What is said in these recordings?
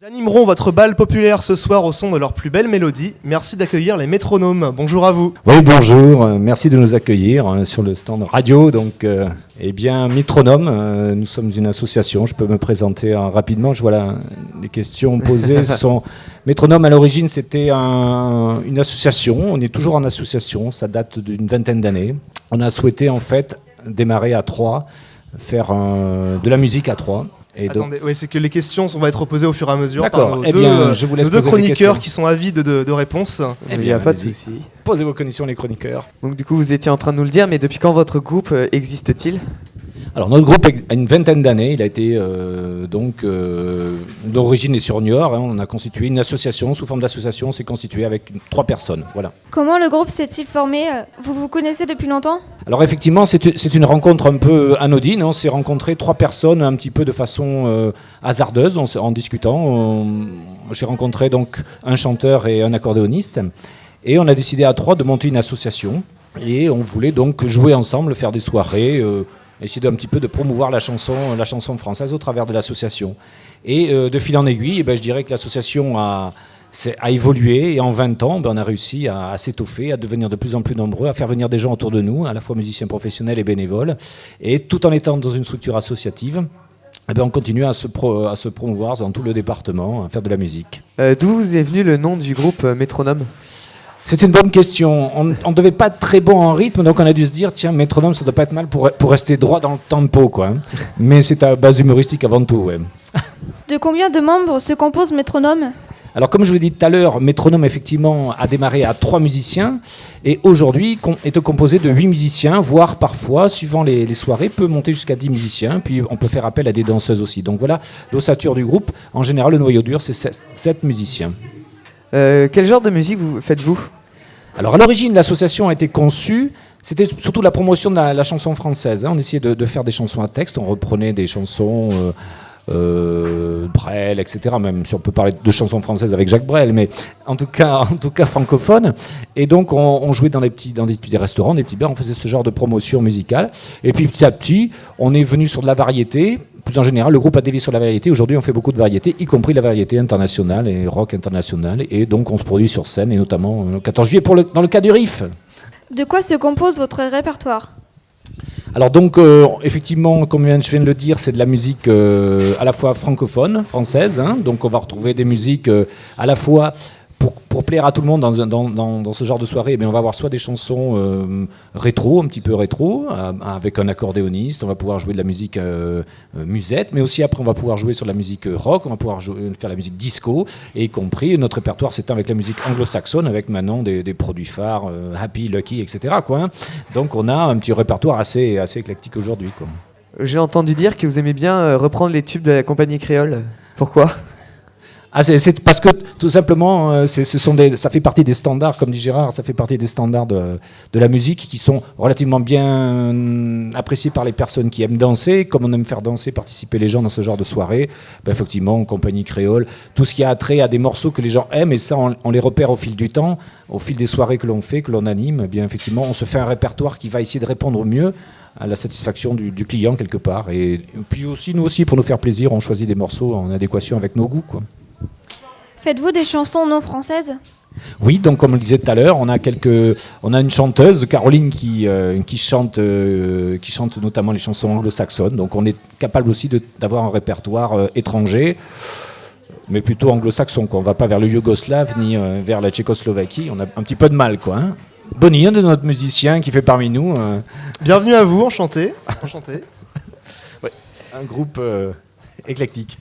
Ils animeront votre bal populaire ce soir au son de leur plus belle mélodie. Merci d'accueillir les métronomes. Bonjour à vous. Oui, bonjour. Merci de nous accueillir sur le stand radio. Donc, eh bien, Métronome, nous sommes une association. Je peux me présenter rapidement. Je vois les questions posées sont... Métronome, à l'origine, c'était une association. On est toujours en association. Ça date d'une vingtaine d'années. On a souhaité, en fait, démarrer à trois, faire de la musique à trois. Attendez, oui, c'est que les questions vont être posées au fur et à mesure par je vous laisse nos deux chroniqueurs qui sont avides de réponses. Il n'y a pas de souci. Posez vos conditions, les chroniqueurs. Donc du coup, vous étiez en train de nous le dire, mais depuis quand votre groupe existe-t-il ? Alors notre groupe a une vingtaine d'années, il a été d'origine est sur Niort, on a constitué une association, sous forme d'association, on s'est constitué avec 3 personnes, voilà. Comment le groupe s'est-il formé ? Vous vous connaissez depuis longtemps ? Alors effectivement, c'est une rencontre un peu anodine, on s'est rencontré 3 personnes un petit peu de façon hasardeuse, en discutant. J'ai rencontré donc un chanteur et un accordéoniste, et on a décidé à 3 de monter une association, et on voulait donc jouer ensemble, faire des soirées, essayer d'un petit peu de promouvoir la chanson française au travers de l'association. Et de fil en aiguille, je dirais que l'association a évolué, et en 20 ans, on a réussi à s'étoffer, à devenir de plus en plus nombreux, à faire venir des gens autour de nous, à la fois musiciens professionnels et bénévoles, et tout en étant dans une structure associative, on continue à se promouvoir dans tout le département, à faire de la musique. D'où vous est venu le nom du groupe Métronome ? C'est une bonne question. On ne devait pas être très bon en rythme, donc on a dû se dire, tiens, métronome, ça ne doit pas être mal pour rester droit dans le tempo, quoi. Mais c'est à base humoristique avant tout, ouais. De combien de membres se compose Métronome ? Alors, comme je vous l'ai dit tout à l'heure, Métronome, effectivement, a démarré à 3 musiciens, et aujourd'hui est composé de 8 musiciens, voire parfois, suivant les soirées, peut monter jusqu'à 10 musiciens, puis on peut faire appel à des danseuses aussi. Donc voilà, l'ossature du groupe. En général, le noyau dur, c'est 7 musiciens. Quel genre de musique faites-vous ? Alors à l'origine, l'association a été conçue, c'était surtout la promotion de la chanson française. On essayait de faire des chansons à texte, on reprenait des chansons Brel, etc. Même si on peut parler de chansons françaises avec Jacques Brel, mais en tout cas francophone. Et donc on jouait dans des petits restaurants, des petits bars, on faisait ce genre de promotion musicale. Et puis petit à petit, on est venu sur de la variété. Plus en général, le groupe a dévié sur la variété. Aujourd'hui, on fait beaucoup de variétés, y compris la variété internationale et rock international. Et donc, on se produit sur scène, et notamment le 14 juillet dans le cas du Riff. De quoi se compose votre répertoire ? Alors donc, effectivement, comme je viens de le dire, c'est de la musique à la fois francophone, française. Donc, on va retrouver des musiques à la fois... Pour plaire à tout le monde dans ce genre de soirée, on va avoir soit des chansons rétro, un petit peu rétro, avec un accordéoniste, on va pouvoir jouer de la musique musette, mais aussi après on va pouvoir jouer sur la musique rock, on va pouvoir faire la musique disco, et y compris notre répertoire s'étend avec la musique anglo-saxonne, avec maintenant des produits phares, Happy, Lucky, etc. Donc on a un petit répertoire assez éclectique aujourd'hui. J'ai entendu dire que vous aimez bien reprendre les tubes de la compagnie créole. Pourquoi ? C'est parce que tout simplement, ça fait partie des standards, comme dit Gérard, ça fait partie des standards de la musique qui sont relativement bien appréciés par les personnes qui aiment danser. Comme on aime faire danser, participer les gens dans ce genre de soirée, effectivement, compagnie créole, tout ce qui a trait à des morceaux que les gens aiment, et ça, on les repère au fil du temps, au fil des soirées que l'on fait, que l'on anime, effectivement, on se fait un répertoire qui va essayer de répondre au mieux à la satisfaction du client quelque part. Et puis aussi, nous aussi, pour nous faire plaisir, on choisit des morceaux en adéquation avec nos goûts, Faites-vous des chansons non françaises ? Oui, donc comme on le disait tout à l'heure, on a une chanteuse, Caroline, qui chante notamment les chansons anglo-saxonnes. Donc on est capable aussi d'avoir un répertoire étranger, mais plutôt anglo-saxon. On ne va pas vers le yougoslave ni vers la Tchécoslovaquie. On a un petit peu de mal, Bonnie, de notre musicien qui fait parmi nous. Bienvenue à vous, enchanté. Ouais, un groupe éclectique.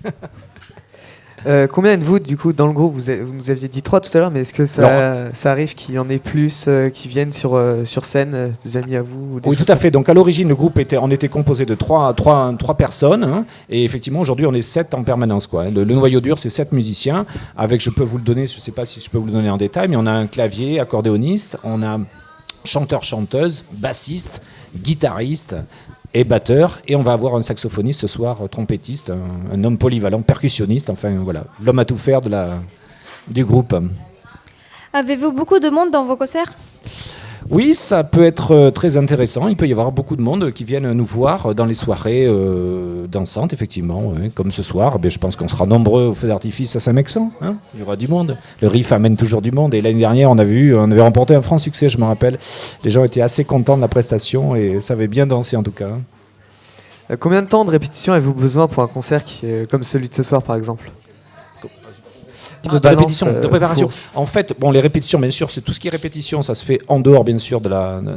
Combien êtes-vous du coup dans le groupe ? Vous nous aviez dit 3 tout à l'heure, mais est-ce que ça arrive qu'il y en ait plus qui viennent sur scène, des amis à vous ? Oui, tout à fait. Donc à l'origine, le groupe était composé de 3 personnes, et effectivement aujourd'hui on est 7 en permanence. Le noyau dur, c'est 7 musiciens, avec, je peux vous le donner, je ne sais pas si je peux vous le donner en détail, mais on a un clavier, accordéoniste, on a chanteur-chanteuse, bassiste, guitariste et batteur, et on va avoir un saxophoniste ce soir, trompettiste, un homme polyvalent, percussionniste, enfin voilà, l'homme à tout faire du groupe. Avez-vous beaucoup de monde dans vos concerts ? Oui, ça peut être très intéressant. Il peut y avoir beaucoup de monde qui viennent nous voir dans les soirées dansantes, effectivement. Ouais. Comme ce soir, je pense qu'on sera nombreux au feu d'artifice à Saint-Mexan. Hein, il y aura du monde. Le RIF amène toujours du monde. Et l'année dernière, on avait remporté un franc succès, je me rappelle. Les gens étaient assez contents de la prestation et ça avait bien dansé en tout cas. Combien de temps de répétition avez-vous besoin pour un concert comme celui de ce soir, par exemple? De répétition, de préparation. En fait, les répétitions, bien sûr, c'est tout ce qui est répétition, ça se fait en dehors, bien sûr, de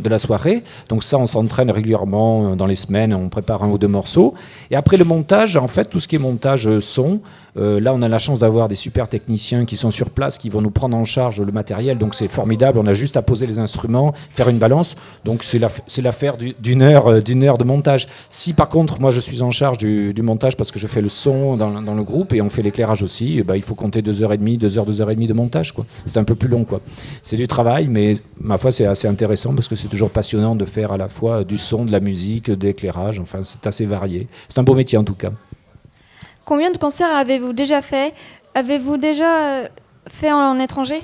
la soirée. Donc ça, on s'entraîne régulièrement dans les semaines, on prépare 1 ou 2 morceaux. Et après le montage, en fait, tout ce qui est montage son, là, on a la chance d'avoir des super techniciens qui sont sur place, qui vont nous prendre en charge le matériel. Donc c'est formidable, on a juste à poser les instruments, faire une balance. Donc c'est l'affaire d'une heure de montage. Si par contre, moi, je suis en charge du montage parce que je fais le son dans le groupe et on fait l'éclairage aussi, il faut compter 2h30, 2h30 de montage, quoi. C'est un peu plus long, quoi. C'est du travail, mais ma foi, c'est assez intéressant parce que c'est toujours passionnant de faire à la fois du son, de la musique, de l'éclairage. Enfin, c'est assez varié. C'est un beau métier, en tout cas. Combien de concerts avez-vous déjà fait? Avez-vous déjà fait en étranger?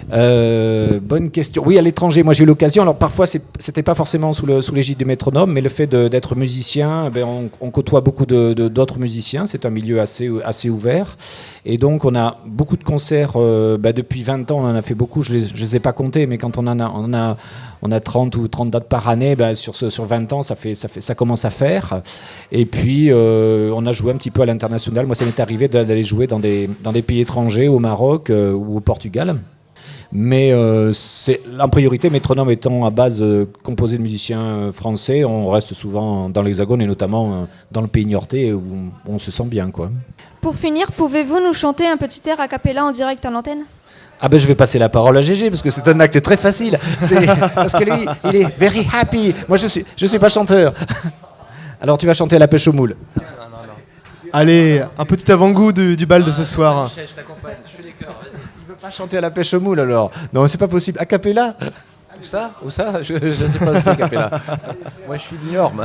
Bonne question. Oui, à l'étranger, moi j'ai eu l'occasion. Alors parfois, c'était pas forcément sous l'égide du métronome, mais le fait d'être musicien, on côtoie beaucoup d'autres musiciens. C'est un milieu assez ouvert. Et donc, on a beaucoup de concerts. Depuis 20 ans, on en a fait beaucoup. Je les ai pas comptés, mais quand on a 30 ou 30 dates par année, sur 20 ans, ça commence à faire. Et puis, on a joué un petit peu à l'international. Moi, ça m'est arrivé d'aller jouer dans des pays étrangers, au Maroc ou au Portugal. Mais en priorité, Métronome étant à base composé de musiciens français, on reste souvent dans l'Hexagone et notamment dans le pays niortais où on se sent bien, quoi. Pour finir, pouvez-vous nous chanter un petit air a cappella en direct à l'antenne? Je vais passer la parole à Gégé parce que c'est un acte très facile. Parce que lui, il est very happy. Moi, je suis pas chanteur. Alors, tu vas chanter à la pêche au moule. Non. Allez, un petit avant-goût du bal de ce soir. Je t'accompagne, je fais des chœurs, vas-y. Il veut pas chanter à la pêche au moule alors. Non, c'est pas possible. A cappella. Où ça je sais pas où c'est Capella. Moi je suis de Niort. Non.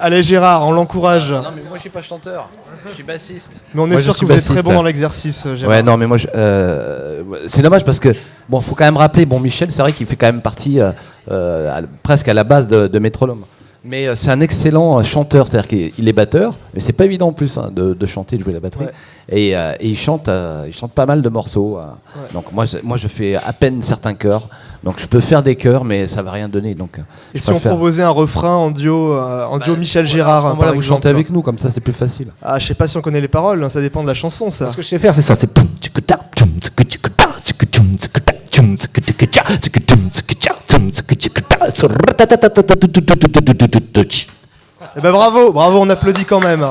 Allez Gérard, on l'encourage. Non mais moi je suis pas chanteur, je suis bassiste. Mais on est sûr que vous êtes très bon dans l'exercice, Gérard. Ouais, non mais moi c'est dommage parce que faut quand même rappeler, Michel, c'est vrai qu'il fait quand même partie presque à la base de Métronome. Mais c'est un excellent chanteur, c'est-à-dire qu'il est batteur, mais c'est pas évident en plus de chanter, de jouer la batterie. Ouais. Et il chante pas mal de morceaux. Ouais. Donc moi je fais à peine certains chœurs, donc je peux faire des chœurs, mais ça va rien donner. Donc et si on proposait un refrain en duo Michel Gérard, par exemple, vous chantez avec nous, comme ça c'est plus facile. Ah, je sais pas si on connaît les paroles, ça dépend de la chanson, ça. Ce que je sais faire, c'est ça, c'est bravo, on applaudit quand même.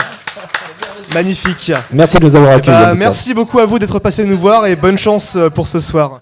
Magnifique. Merci de nous avoir accueillis. Merci beaucoup à vous d'être passés nous voir et bonne chance pour ce soir.